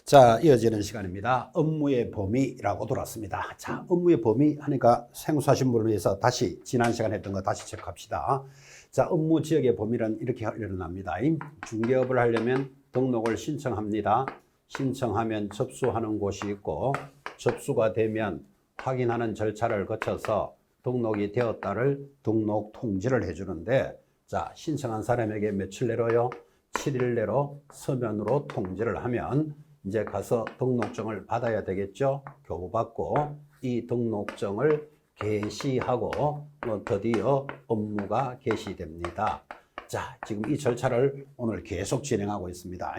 자, 이어지는 시간입니다. 업무의 범위라고 돌아왔습니다. 자, 업무의 범위 하니까 생소하신 분을 위해서 다시 지난 시간에 했던 거 다시 체크합시다. 자, 업무 지역의 범위는 이렇게 일어납니다. 중개업을 하려면 등록을 신청합니다. 신청하면 접수하는 곳이 있고, 접수가 되면 확인하는 절차를 거쳐서 등록이 되었다를 등록 통지를 해주는데, 자, 신청한 사람에게 며칠 내로요? 7일 내로 서면으로 통지를 하면 이제 가서 등록증을 받아야 되겠죠. 교부받고 이 등록증을 개시하고 드디어 업무가 개시됩니다. 자, 지금 이 절차를 오늘 계속 진행하고 있습니다.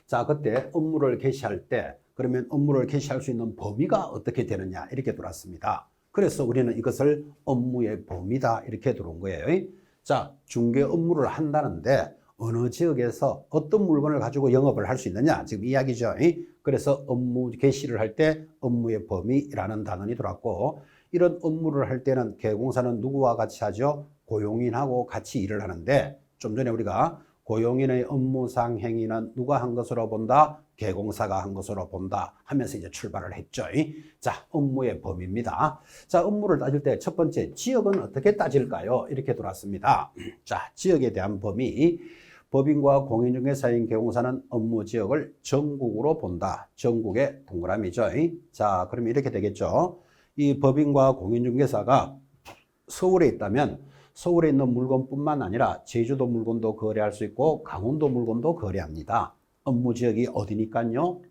자, 그때 업무를 개시할 때 그러면 업무를 개시할 수 있는 범위가 어떻게 되느냐 이렇게 들어왔습니다. 그래서 우리는 이것을 업무의 범위다 이렇게 들어온 거예요. 자, 중개 업무를 한다는데 어느 지역에서 어떤 물건을 가지고 영업을 할 수 있느냐 지금 이야기죠. 그래서 업무 개시를 할 때 업무의 범위라는 단원이 들어왔고, 이런 업무를 할 때는 개공사는 누구와 같이 하죠? 고용인하고 같이 일을 하는데, 좀 전에 우리가 고용인의 업무상 행위는 누가 한 것으로 본다? 개공사가 한 것으로 본다 하면서 이제 출발을 했죠. 자, 업무의 범위입니다. 자, 업무를 따질 때 첫 번째 지역은 어떻게 따질까요? 이렇게 들어왔습니다. 자, 지역에 대한 범위. 법인과 공인중개사인 개공사는 업무 지역을 전국으로 본다. 전국의 동그라미죠. 자, 그러면 이렇게 되겠죠. 이 법인과 공인중개사가 서울에 있다면 서울에 있는 물건뿐만 아니라 제주도 물건도 거래할 수 있고 강원도 물건도 거래합니다. 업무 지역이 어디니까요?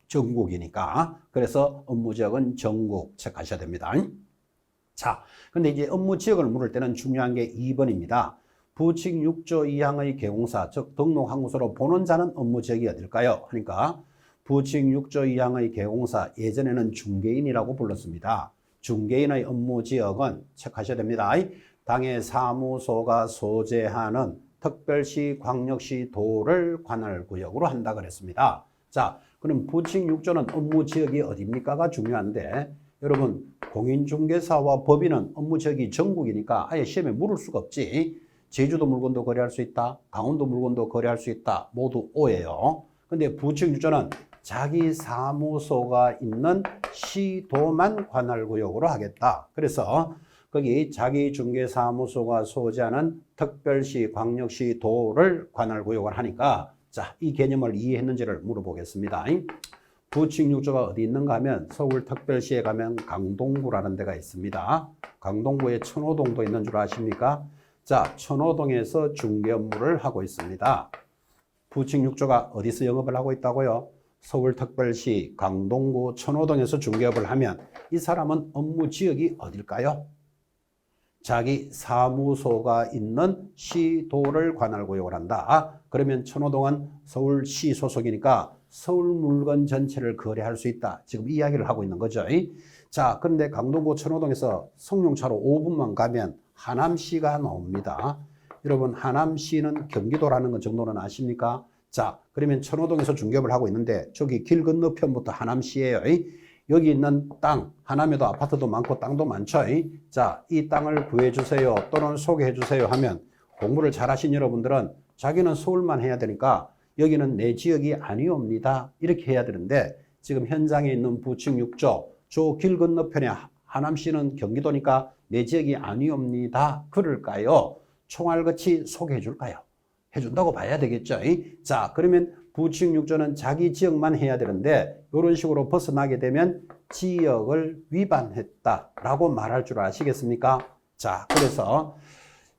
전국이니까. 그래서 업무 지역은 전국 체크하셔야 됩니다. 자, 근데 이제 업무 지역을 물을 때는 중요한 게 2번입니다. 부칙 6조 2항의 개공사, 즉 등록한 곳으로 보는 자는 업무 지역이 어딜까요? 그러니까 부칙 6조 2항의 개공사, 예전에는 중개인이라고 불렀습니다. 중개인의 업무 지역은 체크하셔야 됩니다. 당해 사무소가 소재하는 특별시, 광역시, 도를 관할구역으로 한다 그랬습니다. 자, 그럼 부칙 6조는 업무 지역이 어디입니까가 중요한데, 여러분 공인중개사와 법인은 업무 지역이 전국이니까 아예 시험에 물을 수가 없지. 제주도 물건도 거래할 수 있다. 강원도 물건도 거래할 수 있다. 모두 O예요. 근데 부칙 6조는 자기 사무소가 있는 시도만 관할구역으로 하겠다. 그래서 거기 자기 중개사무소가 소재하는 특별시, 광역시, 도를 관할구역을 하니까, 자, 이 개념을 이해했는지를 물어보겠습니다. 부칙 6조가 어디 있는가 하면 서울특별시에 가면 강동구라는 데가 있습니다. 강동구에 천호동도 있는 줄 아십니까? 자, 천호동에서 중개 업무를 하고 있습니다. 부칙 6조가 어디서 영업을 하고 있다고요? 서울특별시 강동구 천호동에서 중개업을 하면 이 사람은 업무 지역이 어딜까요? 자기 사무소가 있는 시도를 관할구역을 한다. 그러면 천호동은 서울시 소속이니까 서울 물건 전체를 거래할 수 있다. 지금 이야기를 하고 있는 거죠. 자, 그런데 강동구 천호동에서 성룡차로 5분만 가면 하남시가 나옵니다. 여러분, 하남시는 경기도라는 것 정도는 아십니까? 자, 그러면 천호동에서 중개업을 하고 있는데 저기 길 건너편부터 하남시예요. 여기 있는 땅, 하남에도 아파트도 많고 땅도 많죠. 자, 이 땅을 구해주세요 또는 소개해주세요 하면 공부를 잘하신 여러분들은 자기는 서울만 해야 되니까 여기는 내 지역이 아니옵니다 이렇게 해야 되는데, 지금 현장에 있는 부칙 6조 저 길 건너편에 하남시는 경기도니까 내 지역이 아니옵니다 그럴까요? 총알같이 소개해 줄까요? 해준다고 봐야 되겠죠. 자, 그러면 부칙 6조는 자기 지역만 해야 되는데 이런 식으로 벗어나게 되면 지역을 위반했다라고 말할 줄 아시겠습니까? 자, 그래서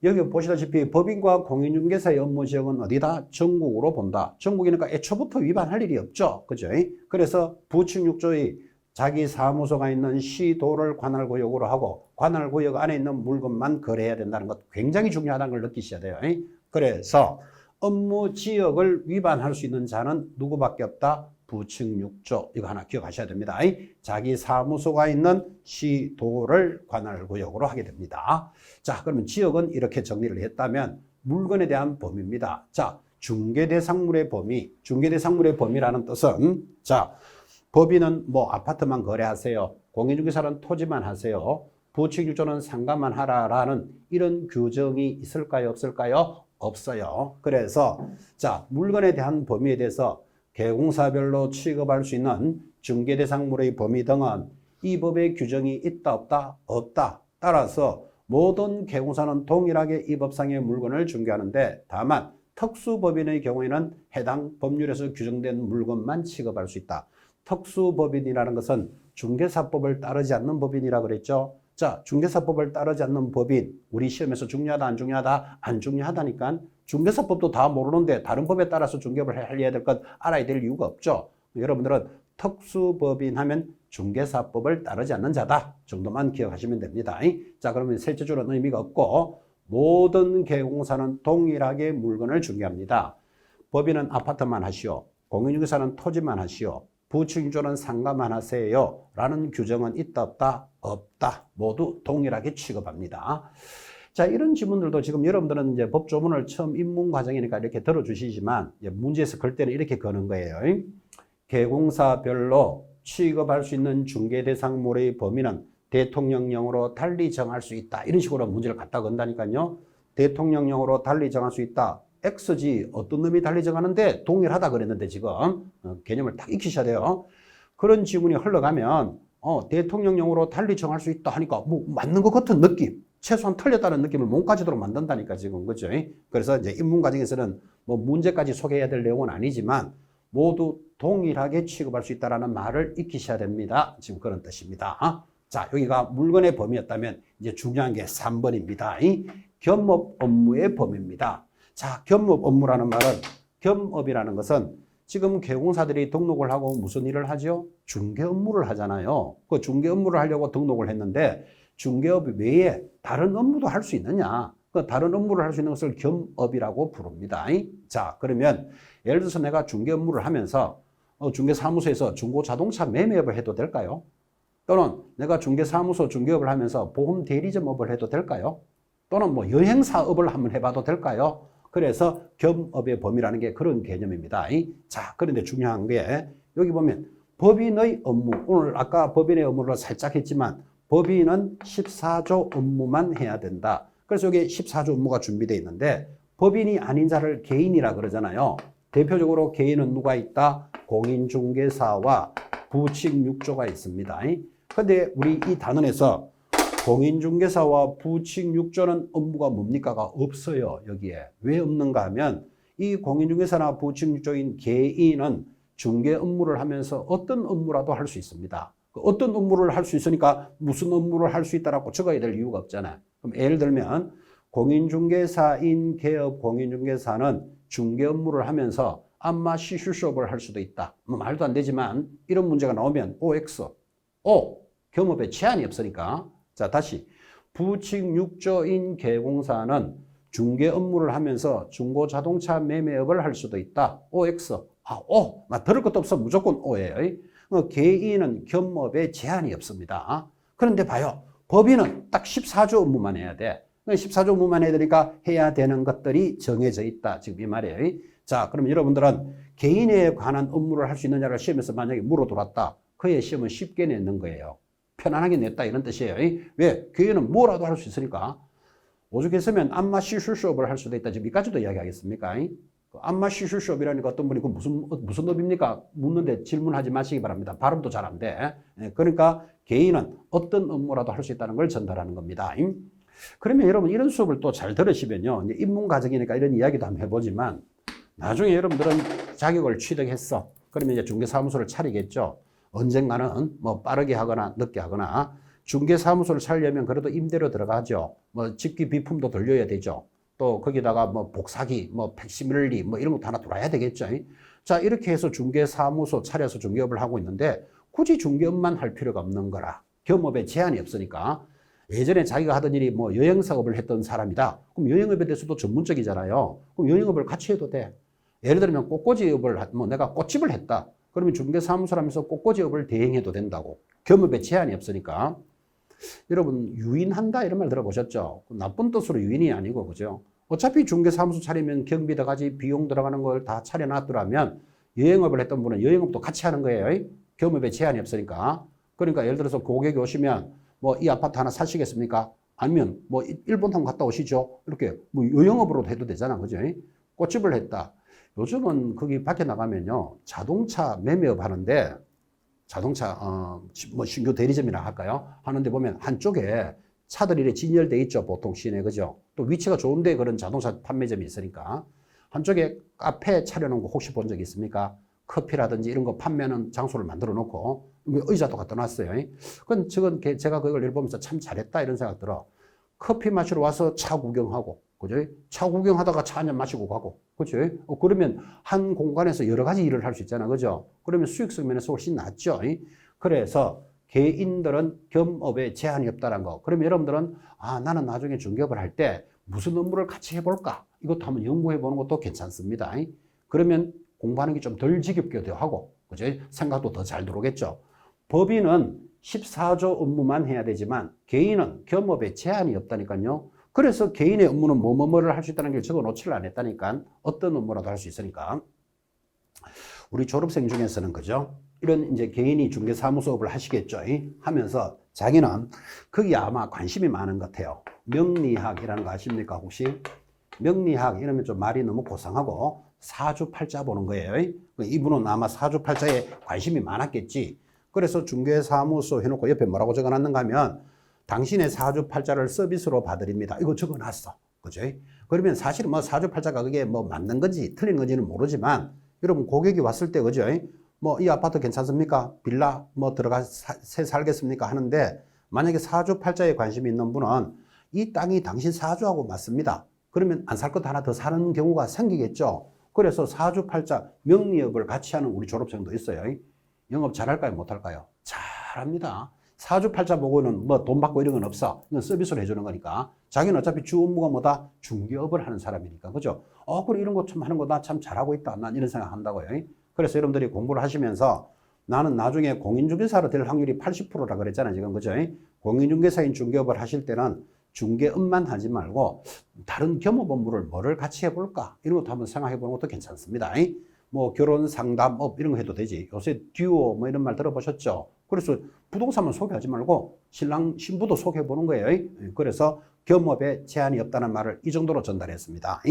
여기 보시다시피 법인과 공인중개사의 업무 지역은 어디다? 전국으로 본다. 전국이니까 애초부터 위반할 일이 없죠. 그죠? 그래서 부칙 6조의 자기 사무소가 있는 시도를 관할구역으로 하고 관할구역 안에 있는 물건만 거래해야 된다는 것 굉장히 중요하다는 걸 느끼셔야 돼요. 그래서 업무 지역을 위반할 수 있는 자는 누구밖에 없다? 부칙 6조. 이거 하나 기억하셔야 됩니다. 자기 사무소가 있는 시도를 관할구역으로 하게 됩니다. 자, 그러면 지역은 이렇게 정리를 했다면 물건에 대한 범위입니다. 자, 중개대상물의 범위. 중개대상물의 범위라는 뜻은, 자, 법인은 뭐 아파트만 거래하세요. 공인중개사는 토지만 하세요. 부칙 6조는 상가만 하라라는 이런 규정이 있을까요? 없을까요? 없어요. 그래서 자, 물건에 대한 범위에 대해서 개공사별로 취급할 수 있는 중개대상물의 범위 등은 이 법의 규정이 있다 없다? 없다. 따라서 모든 개공사는 동일하게 이 법상의 물건을 중개하는데 다만 특수법인의 경우에는 해당 법률에서 규정된 물건만 취급할 수 있다. 특수법인이라는 것은 중개사법을 따르지 않는 법인이라 그랬죠. 자, 중개사법을 따르지 않는 법인, 우리 시험에서 중요하다, 안 중요하다? 안 중요하다니까. 중개사법도 다 모르는데 다른 법에 따라서 중개업을 해야 될 것 알아야 될 이유가 없죠. 여러분들은 특수법인 하면 중개사법을 따르지 않는 자다 정도만 기억하시면 됩니다. 자, 그러면 셋째줄은 의미가 없고 모든 개공사는 동일하게 물건을 중개합니다. 법인은 아파트만 하시오. 공인중개사는 토지만 하시오. 부층주는 상가만 하세요. 라는 규정은 있다 없다? 없다. 모두 동일하게 취급합니다. 자, 이런 지문들도 지금 여러분들은 이제 법조문을 처음 입문 과정이니까 이렇게 들어주시지만 문제에서 걸 때는 이렇게 거는 거예요. 개공사별로 취급할 수 있는 중개대상물의 범위는 대통령령으로 달리 정할 수 있다. 이런 식으로 문제를 갖다 건다니까요. 대통령령으로 달리 정할 수 있다. X지 어떤 놈이 달리 정하는데 동일하다 그랬는데 지금 개념을 딱 익히셔야 돼요. 그런 지문이 흘러가면 대통령령으로 달리 정할 수 있다 하니까 뭐 맞는 것 같은 느낌, 최소한 틀렸다는 느낌을 몸까지도록 만든다니까 지금 그죠? 그래서 이제 입문 과정에서는 뭐 문제까지 소개해야 될 내용은 아니지만 모두 동일하게 취급할 수 있다라는 말을 익히셔야 됩니다. 지금 그런 뜻입니다. 자, 여기가 물건의 범위였다면 이제 중요한 게 3번입니다. 겸업 업무의 범위입니다. 자, 겸업 업무라는 말은 겸업이라는 것은 지금 개공사들이 등록을 하고 무슨 일을 하죠? 중개 업무를 하잖아요. 그 중개 업무를 하려고 등록을 했는데 중개업 외에 다른 업무도 할 수 있느냐? 그 다른 업무를 할 수 있는 것을 겸업이라고 부릅니다. 자, 그러면 예를 들어서 내가 중개 업무를 하면서 중개사무소에서 중고자동차 매매업을 해도 될까요? 또는 내가 중개사무소 중개업을 하면서 보험 대리점업을 해도 될까요? 또는 뭐 여행사업을 한번 해봐도 될까요? 그래서 겸업의 범위라는 게 그런 개념입니다. 자, 그런데 중요한 게 여기 보면 법인의 업무, 오늘 아까 법인의 업무를 살짝 했지만 법인은 14조 업무만 해야 된다. 그래서 여기 14조 업무가 준비되어 있는데 법인이 아닌 자를 개인이라 그러잖아요. 대표적으로 개인은 누가 있다? 공인중개사와 부칙6조가 있습니다. 근데 우리 이 단원에서 공인중개사와 부칙6조는 업무가 뭡니까가 없어요. 여기에. 왜 없는가 하면 이 공인중개사나 부칙6조인 개인은 중개 업무를 하면서 어떤 업무라도 할 수 있습니다. 어떤 업무를 할 수 있으니까 무슨 업무를 할 수 있다라고 적어야 될 이유가 없잖아요. 그럼 예를 들면 공인중개사인 개업 공인중개사는 중개 업무를 하면서 안마 시술수업을 할 수도 있다. 뭐 말도 안 되지만 이런 문제가 나오면 OX, 겸업에 제한이 없으니까. 자, 다시 부칙6조인 개공사는 중개 업무를 하면서 중고자동차 매매업을 할 수도 있다. OX, 들을 것도 없어 무조건 O예요. 개인은 겸업에 제한이 없습니다. 그런데 봐요. 법인은 딱 14조 업무만 해야 돼. 14조 업무만 해야 되니까 해야 되는 것들이 정해져 있다. 지금 이 말이에요. 자, 그럼 여러분들은 개인에 관한 업무를 할 수 있느냐를 시험에서 만약에 물어들었다. 그의 시험은 쉽게 내는 거예요. 편안하게 냈다 이런 뜻이에요. 왜? 개인은 뭐라도 할 수 있으니까. 오죽했으면 안마 시술 수업을 할 수도 있다. 지금 이까지도 이야기하겠습니까? 안마 시술 수업이라니까 어떤 분이 그 무슨 업입니까? 묻는데 질문하지 마시기 바랍니다. 발음도 잘 안 돼. 그러니까 개인은 어떤 업무라도 할 수 있다는 걸 전달하는 겁니다. 그러면 여러분 이런 수업을 또 잘 들으시면요. 이제 입문 과정이니까 이런 이야기도 한번 해보지만 나중에 여러분들은 자격을 취득했어. 그러면 이제 중개사무소를 차리겠죠. 언젠가는 뭐 빠르게 하거나 늦게 하거나 중개사무소를 차리려면 그래도 임대료 들어가죠. 뭐 집기 비품도 돌려야 되죠. 또 거기다가 뭐 복사기, 뭐 팩시밀리 뭐 이런 것도 하나 들어야 되겠죠. 자, 이렇게 해서 중개사무소 차려서 중개업을 하고 있는데 굳이 중개업만 할 필요가 없는 거라. 겸업에 제한이 없으니까. 예전에 자기가 하던 일이 뭐 여행사업을 했던 사람이다. 그럼 여행업에 대해서도 전문적이잖아요. 그럼 여행업을 같이 해도 돼. 예를 들면 꽃꽂이업을, 내가 꽃집을 했다. 그러면 중개사무소라면서 꽃꽂이업을 대행해도 된다고. 겸업에 제한이 없으니까. 여러분 유인한다 이런 말 들어보셨죠? 나쁜 뜻으로 유인이 아니고 그죠? 어차피 중개사무소 차리면 경비 들어가지 비용 들어가는 걸 다 차려놨더라면 여행업을 했던 분은 여행업도 같이 하는 거예요. 겸업에 제한이 없으니까. 그러니까 예를 들어서 고객이 오시면 뭐 이 아파트 하나 사시겠습니까? 아니면 뭐 일본 한번 갔다 오시죠? 이렇게 뭐 여행업으로 해도 되잖아. 그죠? 꽃집을 했다. 요즘은 거기 밖에 나가면요, 자동차 매매업 하는데, 자동차, 뭐 신규 대리점이라 할까요? 하는데 보면 한쪽에 차들이 이렇게 진열돼 있죠. 보통 시내, 그죠? 또 위치가 좋은데 그런 자동차 판매점이 있으니까. 한쪽에 카페 차려놓은 거 혹시 본 적 있습니까? 커피라든지 이런 거 판매하는 장소를 만들어 놓고, 의자도 갖다 놨어요. 저건 제가 그걸 보면서 참 잘했다 이런 생각 들어. 커피 마시러 와서 차 구경하고, 그죠? 차 구경하다가 차 한잔 마시고 가고, 그죠? 그러면 한 공간에서 여러 가지 일을 할 수 있잖아, 그죠? 그러면 수익성 면에서 훨씬 낫죠. 그래서 개인들은 겸업에 제한이 없다는 거. 그러면 여러분들은 나는 나중에 중개업을 할 때 무슨 업무를 같이 해볼까? 이것도 한번 연구해 보는 것도 괜찮습니다. 그러면 공부하는 게 좀 덜 지겹기도 하고, 그죠? 생각도 더 잘 들어오겠죠. 법인은 14조 업무만 해야 되지만 개인은 겸업에 제한이 없다니까요. 그래서 개인의 업무는 뭐를 할 수 있다는 걸 적어 놓지를 않았다니까. 어떤 업무라도 할 수 있으니까. 우리 졸업생 중에서는 그죠? 이런 이제 개인이 중개사무소업을 하시겠죠. 하면서 자기는 거기 아마 관심이 많은 것 같아요. 명리학이라는 거 아십니까? 혹시? 명리학 이러면 좀 말이 너무 고상하고 사주팔자 보는 거예요. 이분은 아마 사주팔자에 관심이 많았겠지. 그래서 중개사무소 해놓고 옆에 뭐라고 적어놨는가 하면 당신의 사주팔자를 서비스로 봐드립니다. 이거 적어놨어. 그죠? 그러면 사실은 뭐 사주팔자가 그게 뭐 맞는 건지 틀린 건지는 모르지만 여러분 고객이 왔을 때 그죠? 뭐 이 아파트 괜찮습니까? 빌라 뭐 새 살겠습니까? 하는데 만약에 사주팔자에 관심이 있는 분은 이 땅이 당신 사주하고 맞습니다. 그러면 안 살 것 하나 더 사는 경우가 생기겠죠. 그래서 사주팔자 명리업을 같이 하는 우리 졸업생도 있어요. 영업 잘할까요? 못할까요? 잘합니다. 사주팔자 보고는 뭐 돈 받고 이런 건 없어. 이건 서비스로 해주는 거니까. 자기는 어차피 주 업무가 뭐다? 중개업을 하는 사람이니까. 그죠? 그래, 이런 거 참 하는 거 나 참 잘하고 있다. 난 이런 생각 한다고요. 그래서 여러분들이 공부를 하시면서 나는 나중에 공인중개사로 될 확률이 80%라 그랬잖아요. 지금. 그죠? 공인중개사인 중개업을 하실 때는 중개업만 하지 말고 다른 겸업 업무를 뭐를 같이 해볼까? 이런 것도 한번 생각해 보는 것도 괜찮습니다. 뭐 결혼 상담업 이런 거 해도 되지. 요새 듀오 뭐 이런 말 들어보셨죠? 그래서 부동산만 소개하지 말고 신랑 신부도 소개해 보는 거예요. 그래서 겸업에 제한이 없다는 말을 이 정도로 전달했습니다.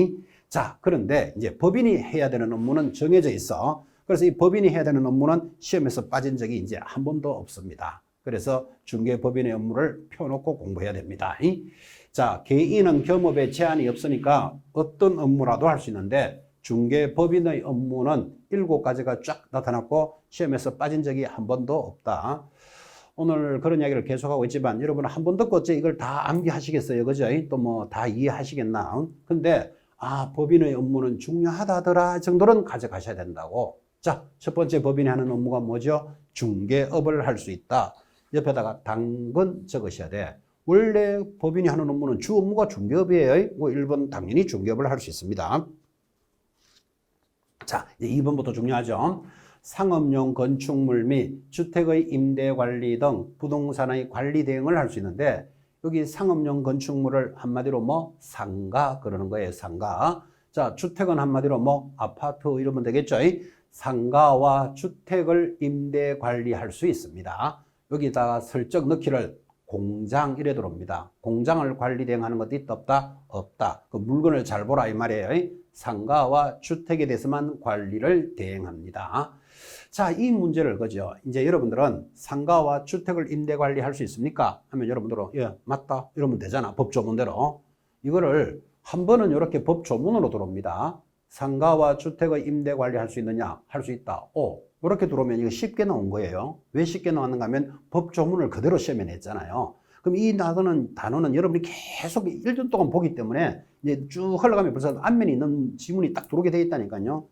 자, 그런데 이제 법인이 해야 되는 업무는 정해져 있어. 그래서 이 법인이 해야 되는 업무는 시험에서 빠진 적이 이제 한 번도 없습니다. 그래서 중개법인의 업무를 펴놓고 공부해야 됩니다. 자, 개인은 겸업에 제한이 없으니까 어떤 업무라도 할 수 있는데 중개법인의 업무는 7가지가 쫙 나타났고 시험에서 빠진 적이 한 번도 없다. 오늘 그런 이야기를 계속하고 있지만 여러분 한 번 듣고 어째 이걸 다 암기하시겠어요? 그죠? 또 뭐 다 이해하시겠나? 근데 법인의 업무는 중요하다더라 정도는 가져가셔야 된다고. 자, 첫 번째 법인이 하는 업무가 뭐죠? 중개업을 할 수 있다. 옆에다가 당근 적으셔야 돼. 원래 법인이 하는 업무는 주 업무가 중개업이에요. 1번 당연히 중개업을 할 수 있습니다. 자, 이제 2번부터 중요하죠. 상업용 건축물 및 주택의 임대 관리 등 부동산의 관리 대행을 할 수 있는데 여기 상업용 건축물을 한마디로 뭐 상가 그러는 거예요. 상가. 자, 주택은 한마디로 뭐 아파트 이러면 되겠죠. 상가와 주택을 임대 관리할 수 있습니다. 여기다가 슬쩍 넣기를 공장 이래 들어옵니다. 공장을 관리 대행하는 것도 있다 없다? 없다. 그 물건을 잘 보라 이 말이에요. 상가와 주택에 대해서만 관리를 대행합니다. 자, 이 문제를 그죠? 이제 여러분들은 상가와 주택을 임대 관리할 수 있습니까? 하면 여러분들은 예, 맞다. 이러면 되잖아. 법조문대로. 이거를 한 번은 이렇게 법조문으로 들어옵니다. 상가와 주택의 임대 관리할 수 있느냐? 할 수 있다. 이렇게 들어오면 이거 쉽게 나온 거예요. 왜 쉽게 나왔는가 하면 법조문을 그대로 시험에 냈잖아요. 그럼 이 단어는 여러분이 계속 1년 동안 보기 때문에 이제 쭉 흘러가면 벌써 앞면에 있는 지문이 딱 들어오게 돼 있다니까요.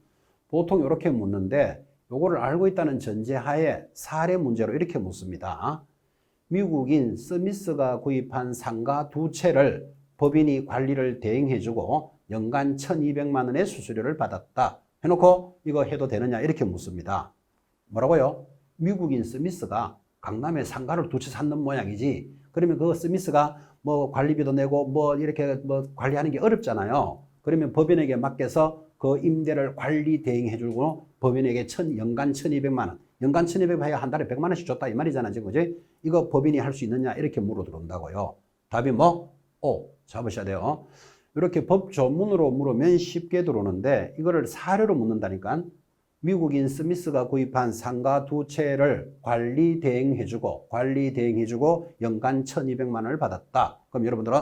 보통 이렇게 묻는데 요거를 알고 있다는 전제하에 사례 문제로 이렇게 묻습니다. 미국인 스미스가 구입한 상가 2채를 법인이 관리를 대행해주고 연간 1,200만 원의 수수료를 받았다. 해놓고 이거 해도 되느냐 이렇게 묻습니다. 뭐라고요? 미국인 스미스가 강남에 상가를 2채 샀는 모양이지. 그러면 그 스미스가 뭐 관리비도 내고 뭐 이렇게 뭐 관리하는 게 어렵잖아요. 그러면 법인에게 맡겨서 그 임대를 관리 대행해주고 법인에게 연간 1,200만 원. 연간 1,200 해야 한 달에 100만 원씩 줬다 이 말이잖아 지금. 그지? 이거 법인이 할 수 있느냐 이렇게 물어 들어온다고요. 답이 뭐? 잡으셔야 돼요. 이렇게 법조문으로 물으면 쉽게 들어오는데 이거를 사료로 묻는다니까. 미국인 스미스가 구입한 상가 두 채를 관리 대행해주고 연간 1,200만 원을 받았다. 그럼 여러분들은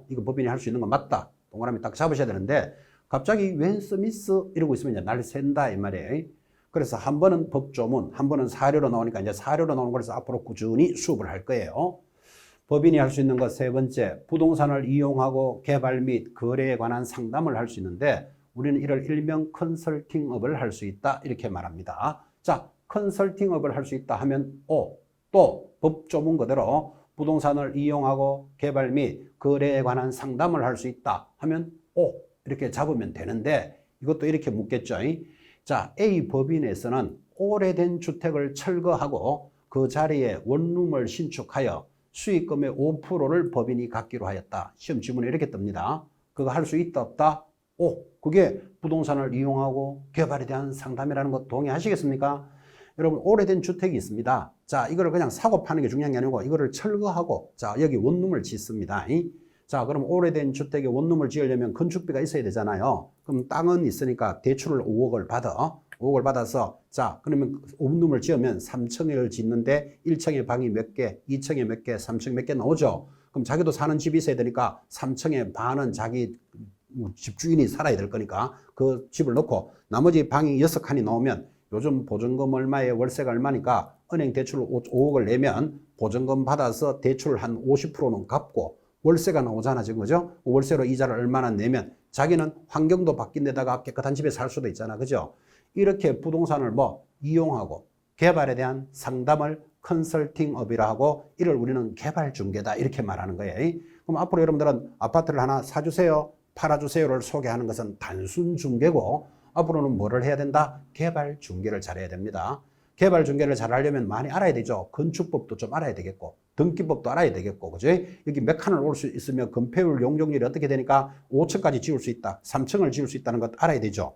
이거 법인이 할 수 있는 거 맞다. 동그라미 딱 잡으셔야 되는데 갑자기 웬 스미스 이러고 있으면 이제 날 샌다 이 말이에요. 그래서 한 번은 법조문, 한 번은 사료로 나오니까 이제 사료로 나오는 거라서 앞으로 꾸준히 수업을 할 거예요. 법인이 할 수 있는 것 세 번째, 부동산을 이용하고 개발 및 거래에 관한 상담을 할 수 있는데 우리는 이를 일명 컨설팅업을 할 수 있다 이렇게 말합니다. 자, 컨설팅업을 할 수 있다 하면 또 법조문 그대로 부동산을 이용하고 개발 및 거래에 관한 상담을 할 수 있다 하면 이렇게 잡으면 되는데 이것도 이렇게 묻겠죠. 자, A 법인에서는 오래된 주택을 철거하고 그 자리에 원룸을 신축하여 수익금의 5%를 법인이 갖기로 하였다. 시험 지문에 이렇게 뜹니다. 그거 할 수 있다 없다? 그게 부동산을 이용하고 개발에 대한 상담이라는 것 동의하시겠습니까? 여러분 오래된 주택이 있습니다. 자, 이거를 그냥 사고 파는 게 중요한 게 아니고 이거를 철거하고 자, 여기 원룸을 짓습니다. 자, 그럼 오래된 주택에 원룸을 지으려면 건축비가 있어야 되잖아요. 그럼 땅은 있으니까 대출을 5억을 받아서 자, 그러면 원룸을 지으면 3층을 짓는데 1층에 방이 몇 개, 2층에 몇 개, 3층 몇 개 나오죠. 그럼 자기도 사는 집이 있어야 되니까 3층에 반은 자기 집주인이 살아야 될 거니까 그 집을 넣고 나머지 방이 6칸이 나오면 요즘 보증금 얼마에 월세가 얼마니까 은행 대출을 5억을 내면 보증금 받아서 대출 한 50%는 갚고 월세가 나오잖아 지금 그죠? 월세로 이자를 얼마나 내면 자기는 환경도 바뀐 데다가 깨끗한 집에 살 수도 있잖아 그죠? 이렇게 부동산을 이용하고 개발에 대한 상담을 컨설팅업이라 하고 이를 우리는 개발 중개다 이렇게 말하는 거예요. 그럼 앞으로 여러분들은 아파트를 하나 사주세요 팔아주세요를 소개하는 것은 단순 중개고 앞으로는 뭐를 해야 된다? 개발 중개를 잘해야 됩니다. 개발 중개를 잘 하려면 많이 알아야 되죠. 건축법도 좀 알아야 되겠고 등기법도 알아야 되겠고 그죠? 여기 몇 칸을 올 수 있으면 건폐율 용적률이 어떻게 되니까 5층까지 지을 수 있다 3층을 지을 수 있다는 것 알아야 되죠.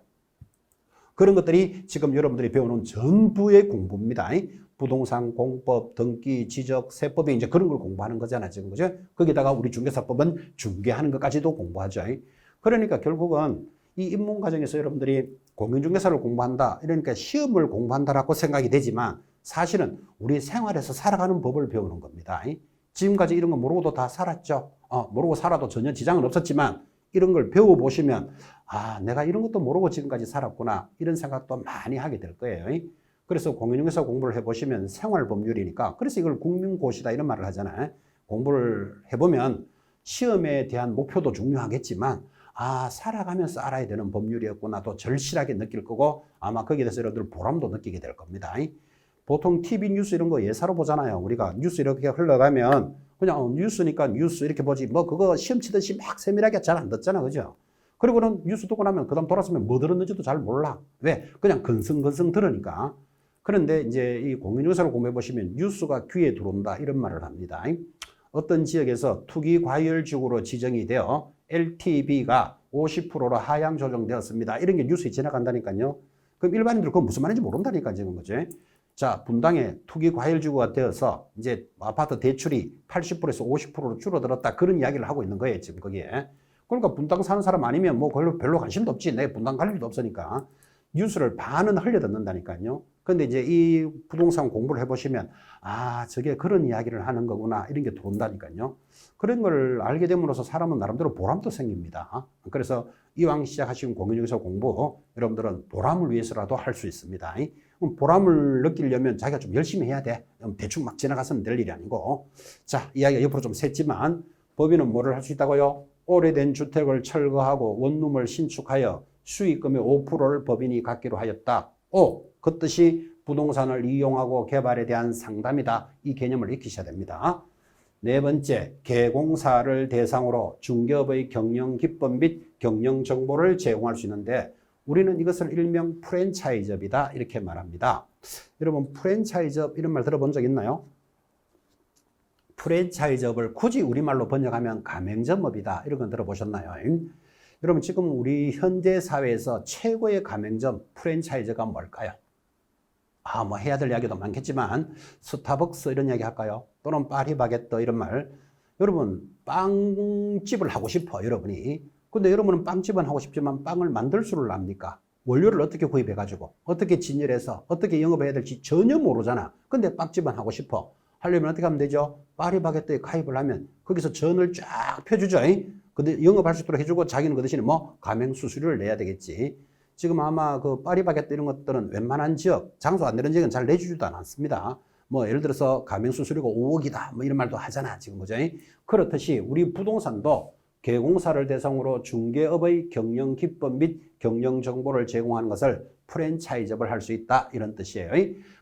그런 것들이 지금 여러분들이 배우는 전부의 공부입니다. 부동산 공법, 등기, 지적, 세법이 이제 그런 걸 공부하는 거잖아, 지금, 그죠? 거기다가 우리 중개사법은 중개하는 것까지도 공부하죠. 그러니까 결국은 이 입문 과정에서 여러분들이 공인중개사를 공부한다, 이러니까 시험을 공부한다라고 생각이 되지만 사실은 우리 생활에서 살아가는 법을 배우는 겁니다. 지금까지 이런 거 모르고도 다 살았죠. 모르고 살아도 전혀 지장은 없었지만 이런 걸 배워보시면 내가 이런 것도 모르고 지금까지 살았구나 이런 생각도 많이 하게 될 거예요. 그래서 공인중개사 공부를 해보시면 생활법률이니까 그래서 이걸 국민고시다 이런 말을 하잖아요. 공부를 해보면 시험에 대한 목표도 중요하겠지만 살아가면서 알아야 되는 법률이었구나 또 절실하게 느낄 거고 아마 거기에 대해서 여러분들 보람도 느끼게 될 겁니다. 보통 TV 뉴스 이런 거 예사로 보잖아요. 우리가 뉴스 이렇게 흘러가면 그냥 뉴스니까 뉴스 이렇게 보지 그거 시험 치듯이 막 세밀하게 잘 안 듣잖아 그죠? 그리고는 뉴스 듣고 나면 그 다음 돌아서면 뭐 들었는지도 잘 몰라. 왜? 그냥 건성건성 들으니까. 그런데 이제 이 공인중개사를 공부해 보시면 뉴스가 귀에 들어온다 이런 말을 합니다. 어떤 지역에서 투기 과열지구로 지정이 되어 LTV가 50%로 하향 조정되었습니다. 이런 게 뉴스에 지나간다니까요. 그럼 일반인들 그거 무슨 말인지 모른다니까 지금 그죠? 자, 분당에 투기 과열지구가 되어서 이제 아파트 대출이 80%에서 50%로 줄어들었다 그런 이야기를 하고 있는 거예요 지금 거기에. 그러니까 분당 사는 사람 아니면 별로 관심도 없지. 내가 분당 갈 일도 없으니까. 뉴스를 반은 흘려 듣는다니까요. 근데 이제 이 부동산 공부를 해보시면 저게 그런 이야기를 하는 거구나 이런 게 들어온다니까요. 그런 걸 알게 됨으로써 사람은 나름대로 보람도 생깁니다. 그래서 이왕 시작하신 공인중개사 공부 여러분들은 보람을 위해서라도 할 수 있습니다. 보람을 느끼려면 자기가 좀 열심히 해야 돼. 대충 막 지나가서는 될 일이 아니고. 자, 이야기가 옆으로 좀 샜지만 법인은 뭐를 할 수 있다고요? 오래된 주택을 철거하고 원룸을 신축하여 수익금의 5%를 법인이 갖기로 하였다. 그 뜻이 부동산을 이용하고 개발에 대한 상담이다. 이 개념을 익히셔야 됩니다. 네 번째, 개공사를 대상으로 중개업의 경영 기법 및 경영 정보를 제공할 수 있는데 우리는 이것을 일명 프랜차이즈업이다 이렇게 말합니다. 여러분 프랜차이즈업 이런 말 들어본 적 있나요? 프랜차이즈업을 굳이 우리말로 번역하면 가맹점업이다 이런 건 들어보셨나요? 여러분 지금 우리 현대 사회에서 최고의 가맹점 프랜차이즈가 뭘까요? 뭐 해야 될 이야기도 많겠지만 스타벅스 이런 이야기 할까요? 또는 파리바게뜨 이런 말. 여러분 빵집을 하고 싶어 여러분이. 근데 여러분은 빵집은 하고 싶지만 빵을 만들 수를 압니까? 원료를 어떻게 구입해가지고 어떻게 진열해서 어떻게 영업해야 될지 전혀 모르잖아. 근데 빵집은 하고 싶어. 하려면 어떻게 하면 되죠? 파리바게뜨에 가입을 하면 거기서 전을 쫙 펴주죠. 근데 영업할 수 있도록 해주고 자기는 그 대신에 뭐 가맹 수수료를 내야 되겠지. 지금 아마 그 파리바게뜨 이런 것들은 웬만한 지역, 장소 안 되는 지역은 잘 내주지도 않습니다. 뭐 예를 들어서 가맹 수수료가 5억이다 뭐 이런 말도 하잖아 지금 그죠? 그렇듯이 우리 부동산도 개공사를 대상으로 중개업의 경영 기법 및 경영 정보를 제공하는 것을 프랜차이즈업을 할 수 있다 이런 뜻이에요.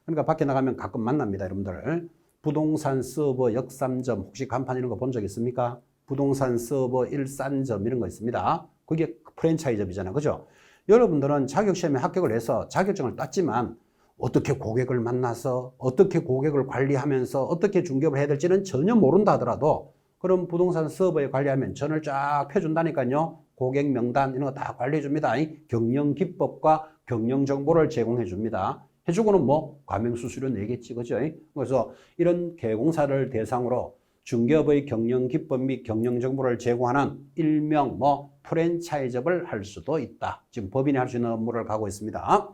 그러니까 밖에 나가면 가끔 만납니다 여러분들. 부동산 서버 역삼점 혹시 간판 이런 거 본 적 있습니까? 부동산 서버 일산점 이런 거 있습니다. 그게 프랜차이즈업이잖아요. 그죠? 여러분들은 자격시험에 합격을 해서 자격증을 땄지만 어떻게 고객을 만나서 어떻게 고객을 관리하면서 어떻게 중개업을 해야 될지는 전혀 모른다 하더라도 그럼 부동산 서버에 관리하면 전을 쫙 펴준다니까요. 고객 명단 이런 거 다 관리해 줍니다. 경영 기법과 경영 정보를 제공해 줍니다. 해주고는 뭐 가맹 수수료 내겠지 그죠? 그래서 이런 개공사를 대상으로 중개업의 경영 기법 및 경영 정보를 제공하는 일명 뭐 프랜차이즈업을 할 수도 있다. 지금 법인이 할 수 있는 업무를 가고 있습니다.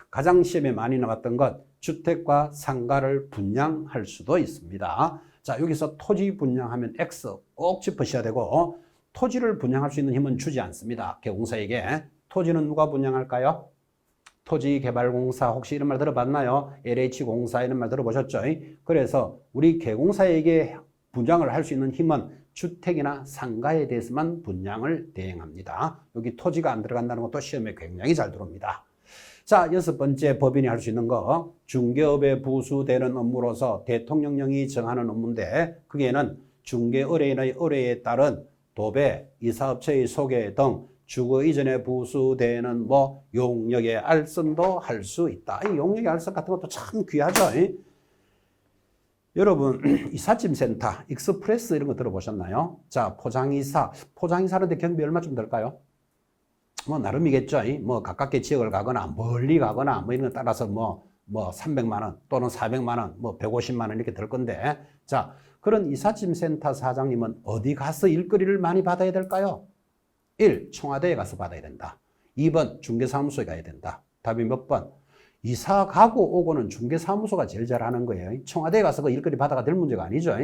가장 시험에 많이 나왔던 것 주택과 상가를 분양할 수도 있습니다. 자, 여기서 토지 분양하면 X 꼭 짚으셔야 되고 토지를 분양할 수 있는 힘은 주지 않습니다. 개공사에게. 토지는 누가 분양할까요? 토지개발공사 혹시 이런 말 들어봤나요? LH공사 이런 말 들어보셨죠? 그래서 우리 개공사에게 분양을 할 수 있는 힘은 주택이나 상가에 대해서만 분양을 대행합니다. 여기 토지가 안 들어간다는 것도 시험에 굉장히 잘 들어옵니다. 자, 6번째 법인이 할 수 있는 거 중개업에 부수되는 업무로서 대통령령이 정하는 업무인데 그게는 중개 의뢰인의 의뢰에 따른 도배, 이사업체의 소개 등 주거 이전에 부수되는 뭐 용역의 알선도 할 수 있다. 이 용역의 알선 같은 것도 참 귀하죠. 여러분 이삿짐센터, 익스프레스 이런 거 들어보셨나요? 자, 포장이사는데 경비 얼마쯤 들까요? 뭐 나름이겠죠. 뭐 가깝게 지역을 가거나 멀리 가거나 뭐 이런 거 따라서 뭐 300만 원 또는 400만 원, 뭐 150만 원 이렇게 들 건데 자, 그런 이삿짐센터 사장님은 어디 가서 일거리를 많이 받아야 될까요? 1. 청와대에 가서 받아야 된다. 2번 중개사무소에 가야 된다. 답이 몇 번? 이사 가고 오고는 중개사무소가 제일 잘하는 거예요. 청와대에 가서 그 일거리 받아가 될 문제가 아니죠.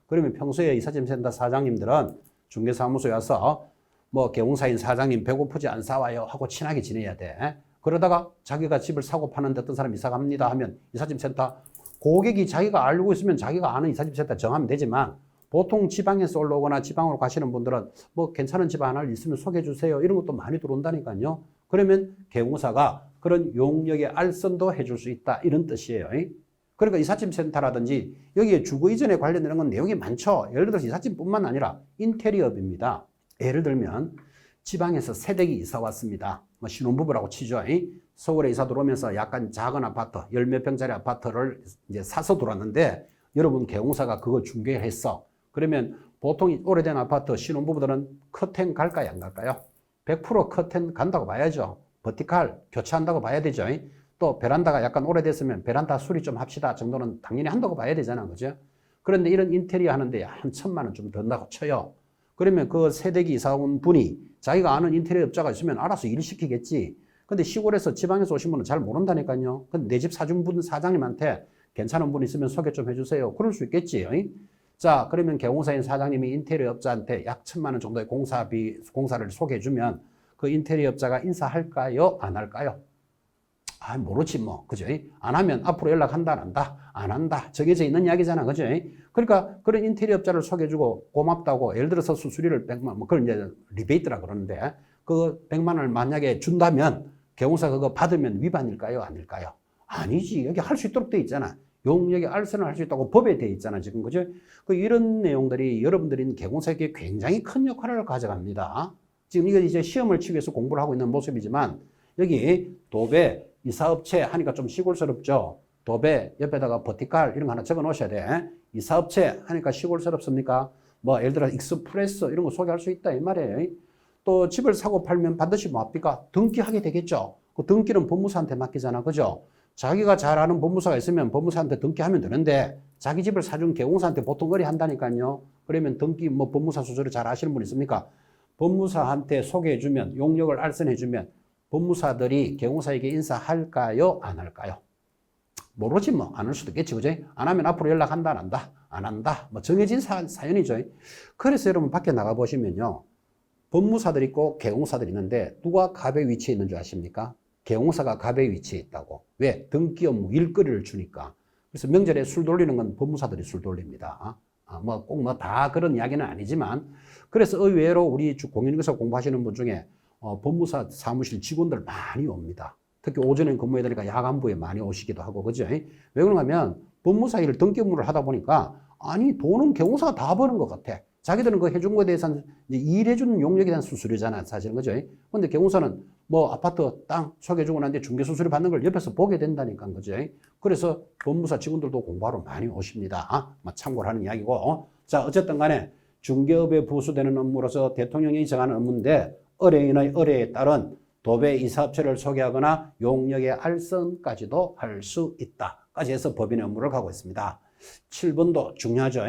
그러면 평소에 이삿짐센터 사장님들은 중개사무소에 와서 뭐 개공사인 사장님 배고프지 안 사와요 하고 친하게 지내야 돼. 그러다가 자기가 집을 사고 파는데 어떤 사람이 이사 갑니다 하면 이삿짐센터 고객이 자기가 알고 있으면 자기가 아는 이삿짐센터 정하면 되지만 보통 지방에서 올라오거나 지방으로 가시는 분들은 뭐 괜찮은 집 하나 있으면 소개해 주세요. 이런 것도 많이 들어온다니까요. 그러면 개공사가 그런 용역의 알선도 해줄 수 있다. 이런 뜻이에요. 그러니까 이삿짐센터라든지 여기에 주거 이전에 관련되는 건 내용이 많죠. 예를 들어서 이삿짐뿐만 아니라 인테리어업입니다. 예를 들면 지방에서 새댁이 이사 왔습니다. 뭐 신혼부부라고 치죠. 서울에 이사 들어오면서 약간 작은 아파트, 열 몇 평짜리 아파트를 이제 사서 들어왔는데 여러분 개공사가 그거 중개했어. 그러면 보통 오래된 아파트 신혼부부들은 커튼 갈까요? 안 갈까요? 100% 커튼 간다고 봐야죠. 버티칼 교체한다고 봐야 되죠. 또 베란다가 약간 오래됐으면 베란다 수리 좀 합시다 정도는 당연히 한다고 봐야 되잖아. 그죠? 그런데 이런 인테리어 하는데 한 1,000만 원 좀 든다고 쳐요. 그러면 그 새댁이 이사 온 분이 자기가 아는 인테리어 업자가 있으면 알아서 일 시키겠지. 근데 시골에서 지방에서 오신 분은 잘 모른다니까요. 근데 내 집 사준 분 사장님한테 괜찮은 분 있으면 소개 좀 해주세요. 그럴 수 있겠지. 자, 그러면 개공사인 사장님이 인테리어 업자한테 약 1,000만 원 정도의 공사를 소개해주면 그 인테리어 업자가 인사할까요? 안 할까요? 아, 모르지 뭐. 그죠? 안 하면 앞으로 연락한다, 안 한다? 안 한다. 정해져 있는 이야기잖아. 그죠? 그러니까 그런 인테리어 업자를 소개해주고 고맙다고 예를 들어서 수수료를 100만 원, 뭐 그걸 이제 리베이트라 그러는데 그 100만 원을 만약에 준다면 개공사 그거 받으면 위반일까요? 아닐까요? 아니지. 여기 할 수 있도록 돼 있잖아. 용역의 알선을 할 수 있다고 법에 돼 있잖아. 지금 그죠? 그 이런 내용들이 여러분들이 개공사에게 굉장히 큰 역할을 가져갑니다. 지금 이거 이제 시험을 치기 위해서 공부를 하고 있는 모습이지만 여기 도배, 이사업체 하니까 좀 시골스럽죠. 도배 옆에다가 버티칼 이런 거 하나 적어 놓으셔야 돼. 이사업체 하니까 시골스럽습니까? 뭐 예를 들어 익스프레스 이런 거 소개할 수 있다 이 말이에요. 또 집을 사고 팔면 반드시 뭡니까? 등기하게 되겠죠. 그 등기는 법무사한테 맡기잖아. 그죠? 자기가 잘 아는 법무사가 있으면 법무사한테 등기하면 되는데 자기 집을 사준 개공사한테 보통 의뢰한다니까요. 그러면 등기 뭐 법무사 수수료 잘 아시는 분 있습니까? 법무사한테 소개해주면, 용역을 알선해주면 법무사들이 개공사에게 인사할까요? 안 할까요? 모르지 뭐. 안 할 수도 있겠지. 그죠? 안 하면 앞으로 연락한다, 안 한다? 안 한다. 뭐 정해진 사연이죠. 그래서 여러분 밖에 나가보시면요. 법무사들 있고 개공사들 있는데 누가 갑의 위치에 있는 줄 아십니까? 개공사가 갑의 위치에 있다고. 왜? 등기 업무, 일거리를 주니까. 그래서 명절에 술 돌리는 건 법무사들이 술 돌립니다. 뭐 꼭 뭐 다 그런 이야기는 아니지만, 그래서 의외로 우리 공인중개사 공부하시는 분 중에 법무사 사무실 직원들 많이 옵니다. 특히 오전에 근무해야 되니까 야간부에 많이 오시기도 하고, 그죠? 왜 그런가 하면 법무사 일을 등기 업무를 하다 보니까, 아니, 돈은 개공사가 다 버는 것 같아. 자기들은 그 해준 거에 대해서는 일해주는 용역에 대한 수수료잖아, 사실은. 그죠? 근데 개공사는 뭐 아파트 땅 소개해주고 난데 중개수수료 받는 걸 옆에서 보게 된다니까, 그죠? 그래서 법무사 직원들도 공부하러 많이 오십니다. 참고를 하는 이야기고. 자, 어쨌든 간에 중개업에 부수되는 업무로서 대통령이 정하는 업무인데, 의뢰인의 의뢰에 따른 도배 이사업체를 소개하거나 용역의 알선까지도 할 수 있다까지 해서 법인의 업무를 가고 있습니다. 7번도 중요하죠.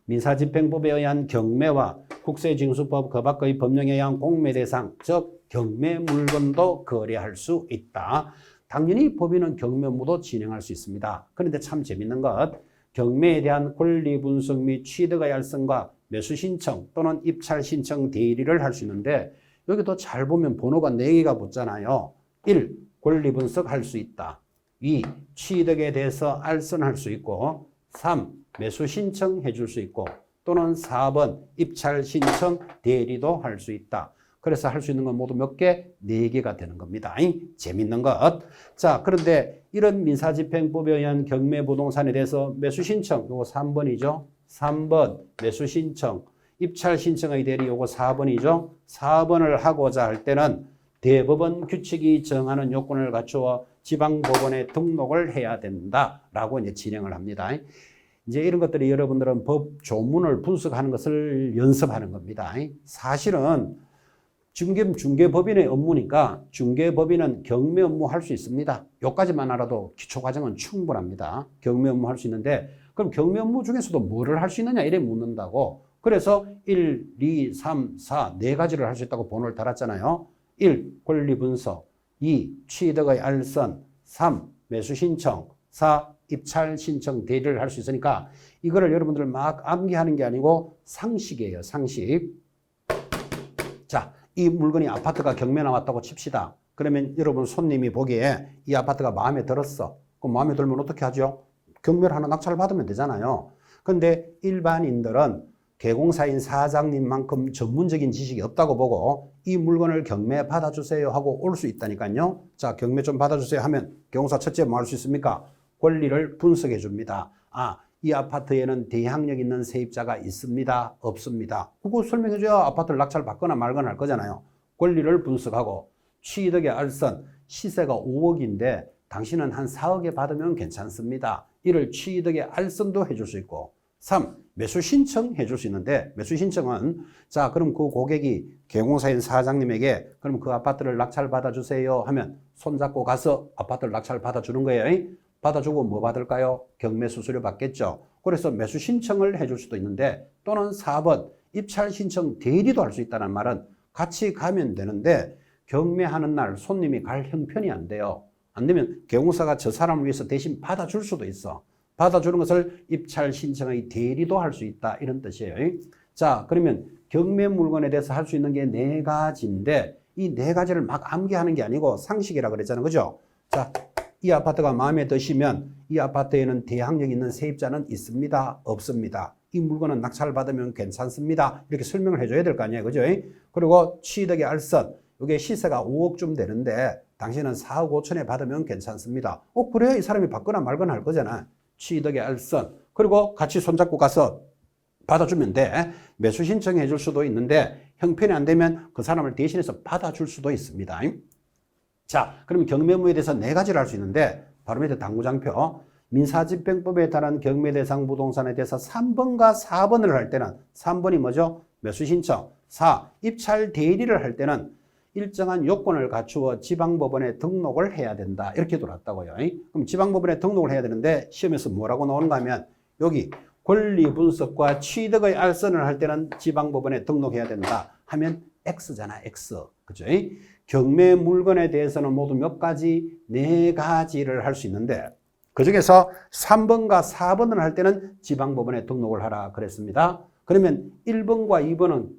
민사집행법에 의한 경매와 국세징수법 그 밖의 법령에 의한 공매 대상, 즉 경매 물건도 거래할 수 있다. 당연히 법인은 경매 업무도 진행할 수 있습니다. 그런데 참 재밌는 것, 경매에 대한 권리 분석 및 취득의 알선과 매수 신청 또는 입찰 신청 대리를 할 수 있는데, 여기도 잘 보면 번호가 4개가 붙잖아요. 1. 권리 분석할 수 있다. 2. 취득에 대해서 알선할 수 있고, 3. 매수 신청해 줄 수 있고, 또는 4번 입찰 신청 대리도 할 수 있다. 그래서 할 수 있는 건 모두 몇 개? 4개가 되는 겁니다. 재밌는 것. 자, 그런데 이런 민사집행법에 의한 경매 부동산에 대해서 매수 신청, 요거 3번이죠. 3번 매수 신청. 입찰 신청의 대리 요거 4번이죠. 4번을 하고자 할 때는 대법원 규칙이 정하는 요건을 갖추어 지방법원에 등록을 해야 된다라고 이제 진행을 합니다. 이제 이런 것들이 여러분들은 법 조문을 분석하는 것을 연습하는 겁니다. 사실은 중개법인의 업무니까 중개법인은 경매 업무 할 수 있습니다. 요까지만 알아도 기초과정은 충분합니다. 경매 업무 할 수 있는데, 그럼 경매 업무 중에서도 뭐를 할 수 있느냐 이래 묻는다고. 그래서 1, 2, 3, 4 4가지를 할 수 있다고 번호를 달았잖아요. 1. 권리 분석, 2. 취득의 알선, 3. 매수 신청, 4. 입찰 신청 대리를 할 수 있으니까 이거를 여러분들 막 암기하는 게 아니고 상식이에요. 상식. 자, 이 물건이 아파트가 경매 나왔다고 칩시다. 그러면 여러분 손님이 보기에 이 아파트가 마음에 들었어. 그럼 마음에 들면 어떻게 하죠? 경매를 하나 낙찰을 받으면 되잖아요. 근데 일반인들은 개공사인 사장님만큼 전문적인 지식이 없다고 보고 이 물건을 경매 받아주세요 하고 올 수 있다니까요. 자, 경매 좀 받아주세요 하면 개공사 첫째 뭐 할 수 있습니까? 권리를 분석해 줍니다. 이 아파트에는 대항력 있는 세입자가 있습니다, 없습니다. 그거 설명해 줘야 아파트를 낙찰 받거나 말거나 할 거잖아요. 권리를 분석하고, 취득의 알선, 시세가 5억인데 당신은 한 4억에 받으면 괜찮습니다. 이를 취득의 알선도 해줄 수 있고, 3. 매수 신청해 줄 수 있는데, 매수 신청은 자, 그럼 그 고객이 개공사인 사장님에게 그럼 그 아파트를 낙찰 받아주세요 하면 손잡고 가서 아파트를 낙찰 받아주는 거예요. 받아주고 뭐 받을까요? 경매 수수료 받겠죠. 그래서 매수 신청을 해줄 수도 있는데, 또는 4번 입찰 신청 대리도 할 수 있다는 말은 같이 가면 되는데 경매하는 날 손님이 갈 형편이 안 돼요. 안 되면 개공사가 저 사람을 위해서 대신 받아줄 수도 있어. 받아주는 것을 입찰 신청의 대리도 할 수 있다, 이런 뜻이에요. 자, 그러면 경매 물건에 대해서 할 수 있는 게 4가지인데 이 4가지를 막 암기하는 게 아니고 상식이라 그랬잖아요. 그죠? 자, 이 아파트가 마음에 드시면 이 아파트에는 대항력 있는 세입자는 있습니다, 없습니다. 이 물건은 낙찰을 받으면 괜찮습니다. 이렇게 설명을 해줘야 될 거 아니에요. 그죠? 그리고 취득의 알선. 이게 시세가 5억쯤 되는데 당신은 4억 5천에 받으면 괜찮습니다. 그래야 이 사람이 받거나 말거나 할 거잖아. 취득의 알선. 그리고 같이 손잡고 가서 받아주면 돼. 매수 신청해 줄 수도 있는데 형편이 안 되면 그 사람을 대신해서 받아줄 수도 있습니다. 자, 그럼 경매 업무에 대해서 4가지를 할 수 있는데 바로 밑에 당구장표. 민사집행법에 따른 경매 대상 부동산에 대해서 3번과 4번을 할 때는 3번이 뭐죠? 매수 신청. 4. 입찰 대리를 할 때는 일정한 요건을 갖추어 지방법원에 등록을 해야 된다. 이렇게 들어왔다고요. 그럼 지방법원에 등록을 해야 되는데 시험에서 뭐라고 나오는가 하면 여기 권리 분석과 취득의 알선을 할 때는 지방법원에 등록해야 된다 하면 X잖아, X. 그죠? 경매 물건에 대해서는 모두 몇 가지? 4가지를 할 수 있는데, 그 중에서 3번과 4번을 할 때는 지방법원에 등록을 하라 그랬습니다. 그러면 1번과 2번은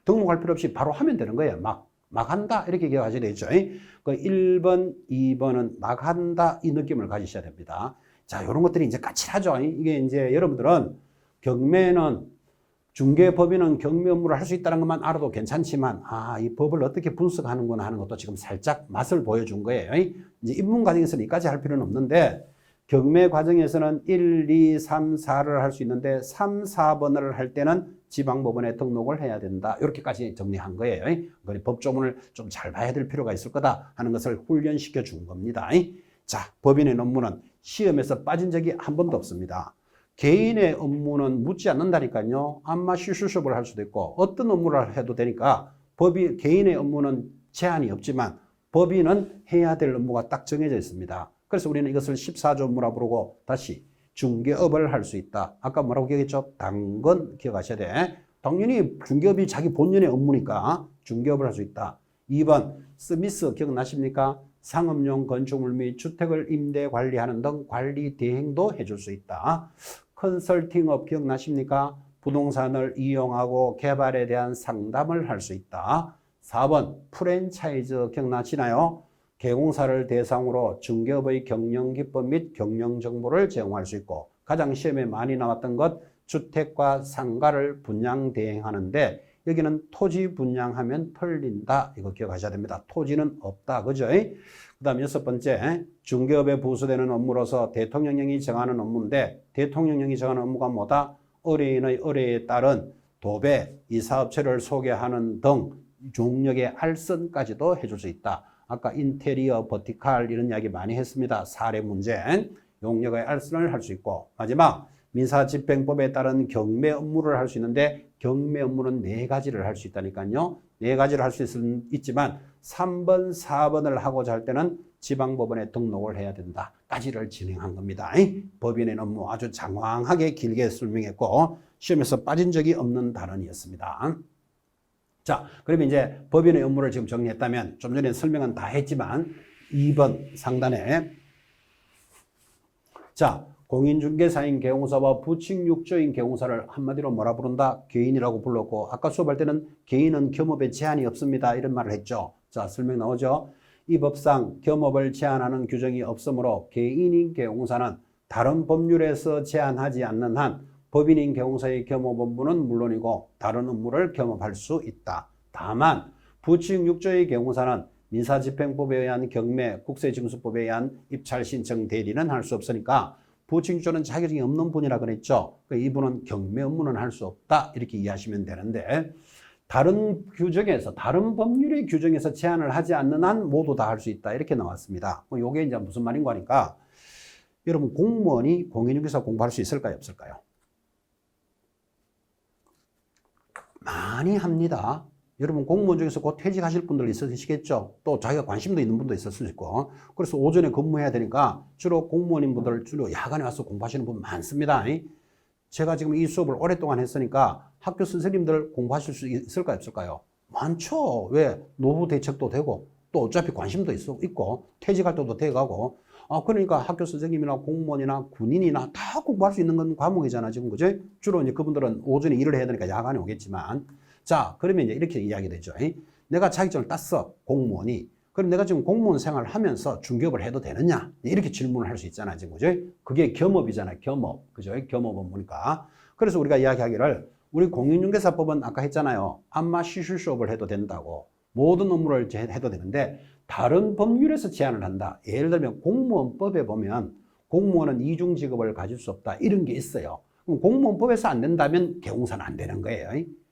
등록할 필요 없이 바로 하면 되는 거예요. 막 한다. 이렇게 기억하셔야 되죠. 그 1번, 2번은 막 한다. 이 느낌을 가지셔야 됩니다. 자, 이런 것들이 이제 까칠하죠. 이게 이제 여러분들은 경매는 중개법인은 경매 업무를 할 수 있다는 것만 알아도 괜찮지만, 이 법을 어떻게 분석하는구나 하는 것도 지금 살짝 맛을 보여준 거예요. 이제 입문 과정에서는 이까지 할 필요는 없는데, 경매 과정에서는 1, 2, 3, 4를 할 수 있는데 3, 4번을 할 때는 지방법원에 등록을 해야 된다. 이렇게까지 정리한 거예요. 법조문을 좀 잘 봐야 될 필요가 있을 거다 하는 것을 훈련시켜 준 겁니다. 자, 법인의 업무는 시험에서 빠진 적이 한 번도 없습니다. 개인의 업무는 묻지 않는다니까요. 안마 실수 수업을 할 수도 있고 어떤 업무를 해도 되니까 개인의 업무는 제한이 없지만 법인은 해야 될 업무가 딱 정해져 있습니다. 그래서 우리는 이것을 14조 업무라 부르고 다시 중개업을 할 수 있다. 아까 뭐라고 기억했죠? 당근 기억하셔야 돼. 당연히 중개업이 자기 본연의 업무니까 중개업을 할 수 있다. 2번 서비스 기억나십니까? 상업용 건축물 및 주택을 임대 관리하는 등 관리 대행도 해줄 수 있다. 컨설팅업 기억나십니까? 부동산을 이용하고 개발에 대한 상담을 할 수 있다. 4번 프랜차이즈 기억나시나요? 개공사를 대상으로 중개업의 경영기법 및 경영정보를 제공할 수 있고 가장 시험에 많이 나왔던 것 주택과 상가를 분양 대행하는데 여기는 토지 분양하면 털린다. 이거 기억하셔야 됩니다. 토지는 없다. 그죠? 그 다음 6번째 중개업에 부수되는 업무로서 대통령령이 정하는 업무인데 대통령령이 정하는 업무가 뭐다? 의뢰인의 의뢰에 따른 도배, 이 사업체를 소개하는 등 용역의 알선까지도 해줄 수 있다. 아까 인테리어, 버티칼 이런 이야기 많이 했습니다. 사례 문제, 용역의 알선을 할 수 있고 마지막 민사집행법에 따른 경매 업무를 할 수 있는데 경매 업무는 4가지를 할 수 있다니까요. 4가지를 할 수 있지만 3번, 4번을 하고자 할 때는 지방법원에 등록을 해야 된다. 까지를 진행한 겁니다. 법인의 업무 아주 장황하게 길게 설명했고 시험에서 빠진 적이 없는 단원이었습니다. 자, 그러면 이제 법인의 업무를 지금 정리했다면 좀 전에 설명은 다 했지만 2번 상단에 자, 공인중개사인 개공사와 부칙육조인 개공사를 한마디로 뭐라 부른다? 개인이라고 불렀고 아까 수업할 때는 개인은 겸업에 제한이 없습니다. 이런 말을 했죠. 자, 설명 나오죠? 이 법상 겸업을 제한하는 규정이 없으므로 개인인 개공사는 다른 법률에서 제한하지 않는 한 법인인 개공사의 겸업 업무는 물론이고 다른 업무를 겸업할 수 있다. 다만 부칙육조의 개공사는 민사집행법에 의한 경매, 국세징수법에 의한 입찰신청 대리는 할 수 없으니까 부칙육조는 자격증이 없는 분이라 그랬죠. 이분은 경매 업무는 할 수 없다. 이렇게 이해하시면 되는데 다른 규정에서 다른 법률의 규정에서 제한을 하지 않는 한 모두 다 할 수 있다. 이렇게 나왔습니다. 이게 이제 무슨 말인가 하니까 여러분 공무원이 공인중개사 공부할 수 있을까요? 없을까요? 많이 합니다. 여러분 공무원 중에서 곧 퇴직하실 분들 있으시겠죠. 또 자기가 관심도 있는 분도 있을 수 있고 그래서 오전에 근무해야 되니까 주로 공무원인 분들 주로 야간에 와서 공부하시는 분 많습니다. 제가 지금 이 수업을 오랫동안 했으니까 학교 선생님들 공부하실 수 있을까요? 없을까요? 많죠. 왜? 노후 대책도 되고 또 어차피 관심도 있고 퇴직할 때도 돼가고 그러니까 학교 선생님이나 공무원이나 군인이나 다 공부할 수 있는 건 과목이잖아 지금 그죠? 주로 이제 그분들은 오전에 일을 해야 되니까 야간에 오겠지만 자 그러면 이제 이렇게 이야기 되죠. 내가 자격증을 땄어 공무원이. 그럼 내가 지금 공무원 생활을 하면서 중개업을 해도 되느냐? 이렇게 질문을 할 수 있잖아 지금 그죠? 그게 겸업이잖아요. 겸업 그죠? 겸업 업무니까. 그래서 우리가 이야기하기를 우리 공인중개사법은 아까 했잖아요. 안마 시술 수업을 해도 된다고. 모든 업무를 해도 되는데 다른 법률에서 제한을 한다. 예를 들면 공무원법에 보면 공무원은 이중직업을 가질 수 없다. 이런 게 있어요. 그럼 공무원법에서 안 된다면 개공사는 안 되는 거예요.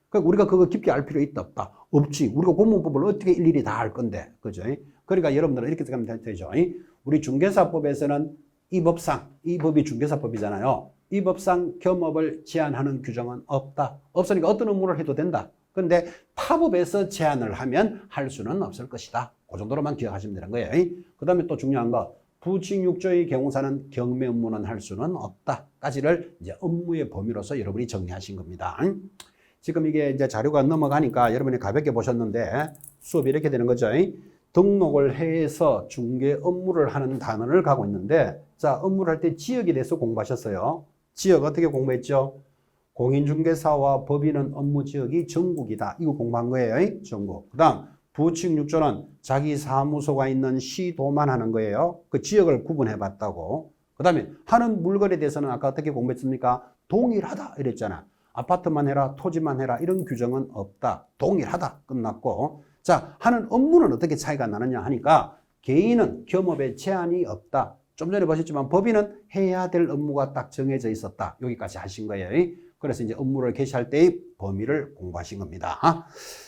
그러니까 우리가 그거 깊게 알 필요 있다 없다? 없지. 우리가 공무원법을 어떻게 일일이 다 할 건데. 그죠? 그러니까 여러분들은 이렇게 생각하면 되죠. 우리 중개사법에서는 이 법상, 이 법이 중개사법이잖아요. 이 법상 겸업을 제한하는 규정은 없다. 없으니까 어떤 업무를 해도 된다. 그런데 타법에서 제한을 하면 할 수는 없을 것이다. 그 정도로만 기억하시면 되는 거예요. 그 다음에 또 중요한 거 부칙육조의 경우사는 경매 업무는 할 수는 없다. 까지를 이제 업무의 범위로서 여러분이 정리하신 겁니다. 지금 이게 이제 자료가 넘어가니까 여러분이 가볍게 보셨는데 수업이 이렇게 되는 거죠. 등록을 해서 중개 업무를 하는 단원을 가고 있는데, 자, 업무를 할 때 지역에 대해서 공부하셨어요. 지역 어떻게 공부했죠? 공인중개사와 법인은 업무 지역이 전국이다. 이거 공부한 거예요. 전국. 그 다음 부칙 6조는 자기 사무소가 있는 시도만 하는 거예요. 그 지역을 구분해 봤다고. 그 다음에 하는 물건에 대해서는 아까 어떻게 공부했습니까? 동일하다 이랬잖아. 아파트만 해라, 토지만 해라, 이런 규정은 없다. 동일하다. 끝났고. 자, 하는 업무는 어떻게 차이가 나느냐 하니까 개인은 겸업에 제한이 없다. 좀 전에 보셨지만 법인은 해야 될 업무가 딱 정해져 있었다. 여기까지 하신 거예요. 그래서 이제 업무를 개시할 때의 범위를 공부하신 겁니다.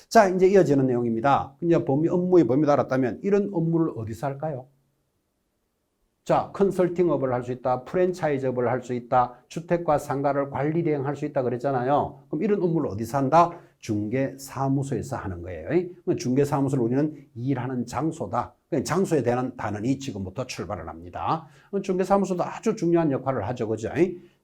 자, 이제 이어지는 내용입니다. 이제 업무의 범위를 알았다면 이런 업무를 어디서 할까요? 자, 컨설팅업을 할 수 있다, 프랜차이즈업을 할 수 있다, 주택과 상가를 관리 대행할 수 있다 그랬잖아요. 그럼 이런 업무를 어디서 한다? 중개사무소에서 하는 거예요. 중개사무소를 우리는 일하는 장소다. 장소에 대한 단원이 지금부터 출발을 합니다. 중개사무소도 아주 중요한 역할을 하죠. 그죠?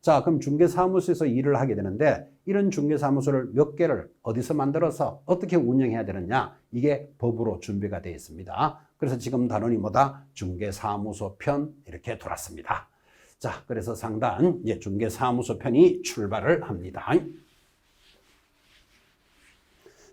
자, 그럼 중개사무소에서 일을 하게 되는데 이런 중개사무소를 몇 개를 어디서 만들어서 어떻게 운영해야 되느냐? 이게 법으로 준비가 되어 있습니다. 그래서 지금 단원이 뭐다? 중개사무소 편 이렇게 돌았습니다. 자, 그래서 상단 중개사무소 편이 출발을 합니다.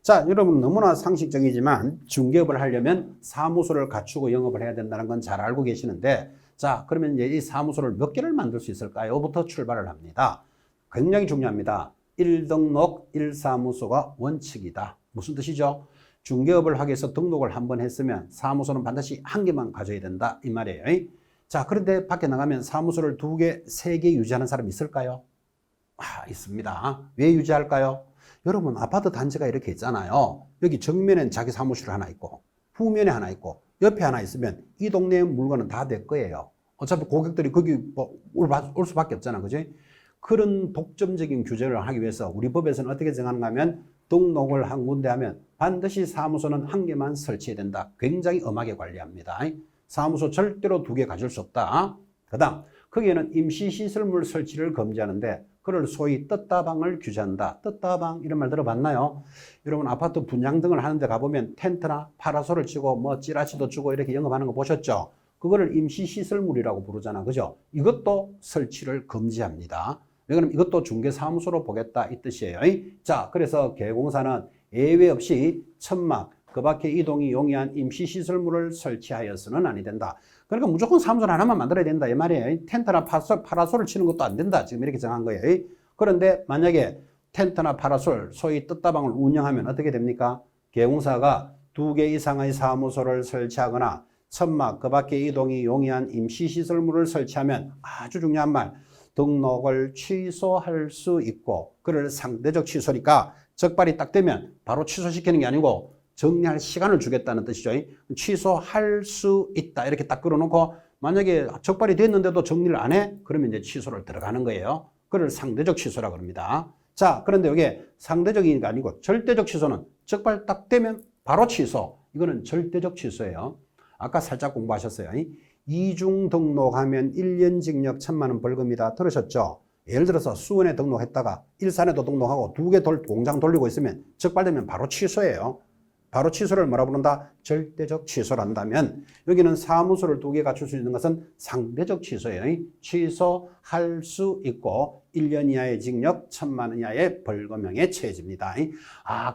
자, 여러분 너무나 상식적이지만 중개업을 하려면 사무소를 갖추고 영업을 해야 된다는 건 잘 알고 계시는데, 자, 그러면 이제 이 사무소를 몇 개를 만들 수 있을까요? 부터 출발을 합니다. 굉장히 중요합니다. 1등록 1사무소가 원칙이다. 무슨 뜻이죠? 중개업을 하기 위해서 등록을 한번 했으면 사무소는 반드시 한 개만 가져야 된다 이 말이에요. 자, 그런데 밖에 나가면 사무소를 2개, 3개 유지하는 사람이 있을까요? 있습니다. 왜 유지할까요? 여러분 아파트 단지가 이렇게 있잖아요. 여기 정면엔 자기 사무실 하나 있고 후면에 하나 있고 옆에 하나 있으면 이 동네의 물건은 다 내 거예요. 어차피 고객들이 거기 올 수밖에 없잖아. 그지? 그런 독점적인 규제를 하기 위해서 우리 법에서는 어떻게 정하는가 하면 등록을 한 군데 하면 반드시 사무소는 한 개만 설치해야 된다. 굉장히 엄하게 관리합니다. 사무소 절대로 2개 가질 수 없다. 그 다음 거기에는 임시시설물 설치를 금지하는데 그걸 소위 떴다방을 규제한다. 떴다방 이런 말 들어봤나요? 여러분 아파트 분양 등을 하는데 가보면 텐트나 파라솔을 치고 뭐 찌라시도 주고 이렇게 영업하는 거 보셨죠? 그거를 임시시설물이라고 부르잖아. 그죠? 이것도 설치를 금지합니다. 왜 그러면 이것도 중개사무소로 보겠다 이 뜻이에요. 자, 그래서 개공사는 예외 없이 천막, 그 밖에 이동이 용이한 임시시설물을 설치하여서는 아니 된다. 그러니까 무조건 사무소 하나만 만들어야 된다 이 말이에요. 텐트나 파라솔을 치는 것도 안 된다. 지금 이렇게 정한 거예요. 그런데 만약에 텐트나 파라솔, 소위 떴다방을 운영하면 어떻게 됩니까? 개공사가 2개 이상의 사무소를 설치하거나 천막, 그 밖에 이동이 용이한 임시시설물을 설치하면 아주 중요한 말, 등록을 취소할 수 있고, 그를 상대적 취소니까 적발이 딱 되면 바로 취소시키는 게 아니고 정리할 시간을 주겠다는 뜻이죠. 취소할 수 있다. 이렇게 딱 끌어놓고 만약에 적발이 됐는데도 정리를 안 해? 그러면 이제 취소를 들어가는 거예요. 그걸 상대적 취소라고 합니다. 자, 그런데 이게 상대적인 게 아니고 절대적 취소는 적발 딱 되면 바로 취소. 이거는 절대적 취소예요. 아까 살짝 공부하셨어요. 이중 등록하면 1년 징역 1,000만 원 벌금이다. 들으셨죠? 예를 들어서 수원에 등록했다가 일산에도 등록하고 2개 공장 돌리고 있으면 적발되면 바로 취소예요. 바로 취소를 뭐라 부른다? 절대적 취소를 한다면 여기는 사무소를 2개 갖출 수 있는 것은 상대적 취소예요. 취소할 수 있고 1년 이하의 징역 1,000만 원 이하의 벌금형에 처해집니다.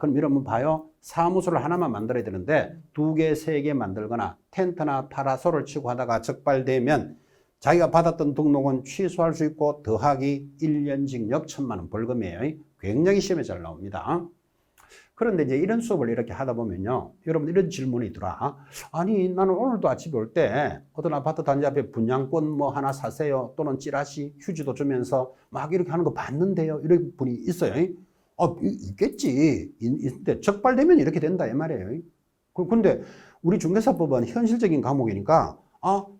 그럼 여러분 봐요. 사무소를 하나만 만들어야 되는데 2개, 3개 만들거나 텐트나 파라솔을 치고 하다가 적발되면 자기가 받았던 등록은 취소할 수 있고 더하기 1년 징역 1,000만 원 벌금이에요. 굉장히 시험에 잘 나옵니다. 그런데 이제 이런 수업을 이렇게 하다 보면요. 여러분 이런 질문이 있더라. 아니 나는 오늘도 아침에 올 때 어떤 아파트 단지 앞에 분양권 뭐 하나 사세요. 또는 찌라시 휴지도 주면서 막 이렇게 하는 거 봤는데요. 이런 분이 있어요. 있겠지. 있는데 적발되면 이렇게 된다 이 말이에요. 근데 우리 중개사법은 현실적인 과목이니까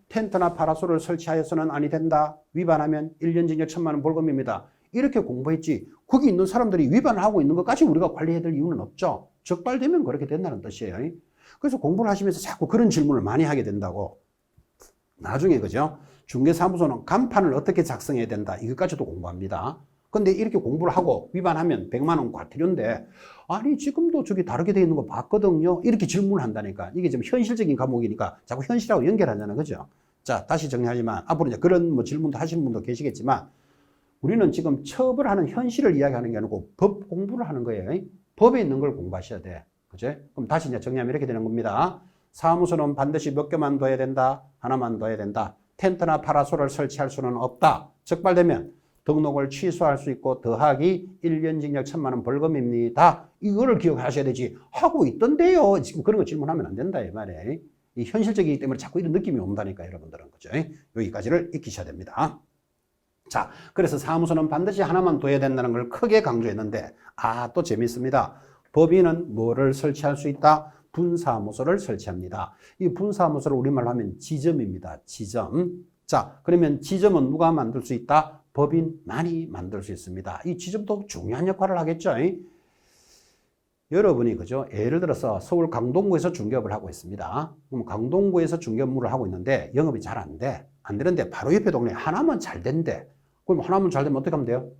텐트나 파라솔을 설치하여서는 아니 된다. 위반하면 1년 징역 1,000만 원 벌금입니다. 이렇게 공부했지. 거기 있는 사람들이 위반을 하고 있는 것까지 우리가 관리해야 될 이유는 없죠. 적발되면 그렇게 된다는 뜻이에요. 그래서 공부를 하시면서 자꾸 그런 질문을 많이 하게 된다고. 나중에 그죠? 중개사무소는 간판을 어떻게 작성해야 된다. 이것까지도 공부합니다. 근데 이렇게 공부를 하고 위반하면 100만 원 과태료인데 아니 지금도 저기 다르게 돼 있는 거 봤거든요. 이렇게 질문을 한다니까. 이게 좀 현실적인 과목이니까 자꾸 현실하고 연결하잖아. 그죠? 자, 다시 정리하지만 앞으로 이제 그런 뭐 질문도 하시는 분도 계시겠지만 우리는 지금 처벌하는 현실을 이야기하는 게 아니고 법 공부를 하는 거예요. 법에 있는 걸 공부하셔야 돼. 그죠? 그럼 다시 이제 정리하면 이렇게 되는 겁니다. 사무소는 반드시 몇 개만 둬야 된다. 하나만 둬야 된다. 텐트나 파라솔을 설치할 수는 없다. 적발되면 등록을 취소할 수 있고 더하기 1년 징역 1,000만 원 벌금입니다. 이거를 기억하셔야 되지. 하고 있던데요. 지금 그런 거 질문하면 안 된다 이 말이에요. 이 현실적이기 때문에 자꾸 이런 느낌이 온다니까 여러분들은. 그죠? 여기까지를 익히셔야 됩니다. 자, 그래서 사무소는 반드시 하나만 둬야 된다는 걸 크게 강조했는데 또 재밌습니다. 법인은 뭐를 설치할 수 있다? 분사무소를 설치합니다. 이 분사무소를 우리말로 하면 지점입니다. 지점. 자, 그러면 지점은 누가 만들 수 있다? 법인만이 만들 수 있습니다. 이 지점도 중요한 역할을 하겠죠. 여러분이 그죠? 예를 들어서 서울 강동구에서 중개업을 하고 있습니다. 그럼 강동구에서 중개업무를 하고 있는데 영업이 잘 안 돼. 안 되는데 바로 옆에 동네에 하나만 잘 된대. 그럼 하나만 잘 되면 어떻게 하면 돼요?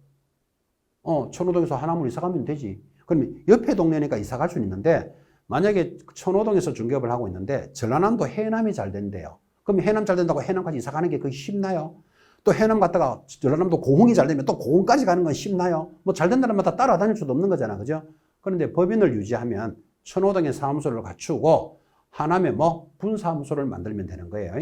천호동에서 하나만 이사 가면 되지. 그럼 옆에 동네니까 이사 갈 수는 있는데 만약에 천호동에서 중개업을 하고 있는데 전라남도 해남이 잘 된대요. 그럼 해남 잘 된다고 해남까지 이사 가는 게 그게 쉽나요? 또 해남 갔다가 전라남도 고흥이 잘 되면 또 고흥까지 가는 건 쉽나요? 뭐 잘 된다는 마다 따라다닐 수도 없는 거잖아. 그죠? 그런데 법인을 유지하면 천호동에 사무소를 갖추고 하남에 뭐 분사무소를 만들면 되는 거예요.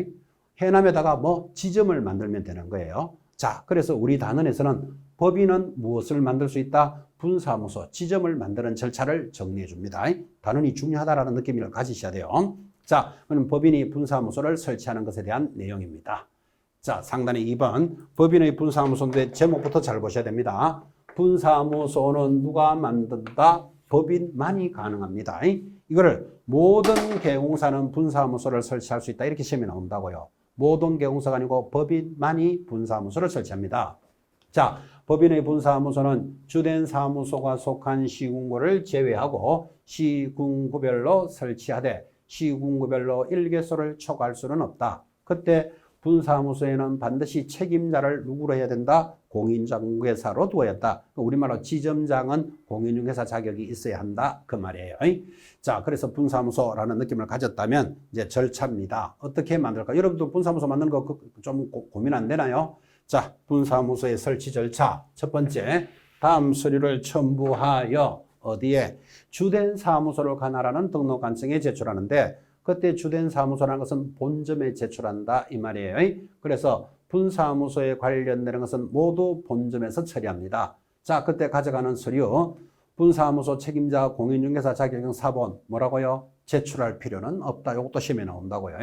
해남에다가 뭐 지점을 만들면 되는 거예요. 자, 그래서 우리 단원에서는 법인은 무엇을 만들 수 있다? 분사무소, 지점을 만드는 절차를 정리해 줍니다. 단원이 중요하다라는 느낌을 가지셔야 돼요. 자, 그럼 법인이 분사무소를 설치하는 것에 대한 내용입니다. 자, 상단에 2번 법인의 분사무소인데 제목부터 잘 보셔야 됩니다. 분사무소는 누가 만든다? 법인만이 가능합니다. 이거를 모든 개공사는 분사무소를 설치할 수 있다. 이렇게 시험에 나온다고요. 모든 개공사가 아니고 법인만이 분사무소를 설치합니다. 자, 법인의 분사무소는 주된 사무소가 속한 시군구를 제외하고 시군구별로 설치하되 시군구별로 1개소를 초과할 수는 없다. 그때 분사무소에는 반드시 책임자를 누구로 해야 된다? 공인중개사로 두어야 한다. 우리말로 지점장은 공인중개사 자격이 있어야 한다. 그 말이에요. 자, 그래서 분사무소라는 느낌을 가졌다면 이제 절차입니다. 어떻게 만들까? 여러분들 분사무소 만드는 거 좀 고민 안 되나요? 자, 분사무소의 설치 절차. 첫 번째, 다음 서류를 첨부하여 어디에? 주된 사무소를 관할하는 등록관청에 제출하는데 그때 주된 사무소라는 것은 본점에 제출한다 이 말이에요. 그래서 분사무소에 관련되는 것은 모두 본점에서 처리합니다. 자, 그때 가져가는 서류 분사무소 책임자 공인중개사 자격증 사본 뭐라고요? 제출할 필요는 없다. 이것도 시험에 나온다고요.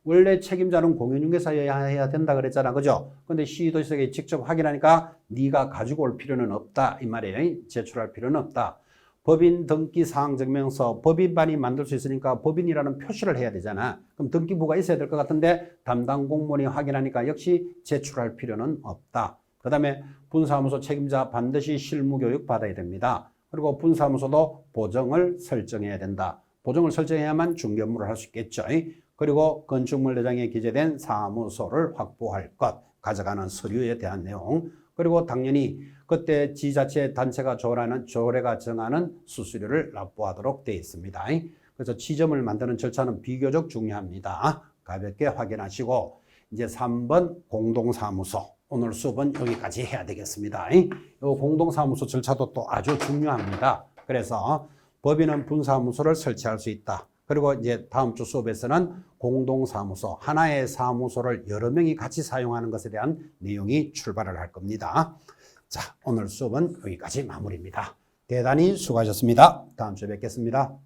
원래 책임자는 공인중개사여야 해야 된다 그랬잖아. 그죠? 근데 시도지석에 직접 확인하니까 네가 가지고 올 필요는 없다 이 말이에요. 제출할 필요는 없다. 법인 등기 사항 증명서 법인만이 만들 수 있으니까 법인이라는 표시를 해야 되잖아. 그럼 등기부가 있어야 될 것 같은데 담당 공무원이 확인하니까 역시 제출할 필요는 없다. 그 다음에 분사무소 책임자 반드시 실무교육 받아야 됩니다. 그리고 분사무소도 보정을 설정해야 된다. 보정을 설정해야만 중개업무를 할 수 있겠죠. 그리고 건축물 내장에 기재된 사무소를 확보할 것, 가져가는 서류에 대한 내용. 그리고 당연히 그때 지자체 단체가 조례가 정하는 수수료를 납부하도록 되어 있습니다. 그래서 지점을 만드는 절차는 비교적 중요합니다. 가볍게 확인하시고 이제 3번 공동사무소. 오늘 수업은 여기까지 해야 되겠습니다. 이 공동사무소 절차도 또 아주 중요합니다. 그래서 법인은 분사무소를 설치할 수 있다. 그리고 이제 다음 주 수업에서는 공동사무소, 하나의 사무소를 여러 명이 같이 사용하는 것에 대한 내용이 출발을 할 겁니다. 자, 오늘 수업은 여기까지 마무리입니다. 대단히 수고하셨습니다. 다음 주에 뵙겠습니다.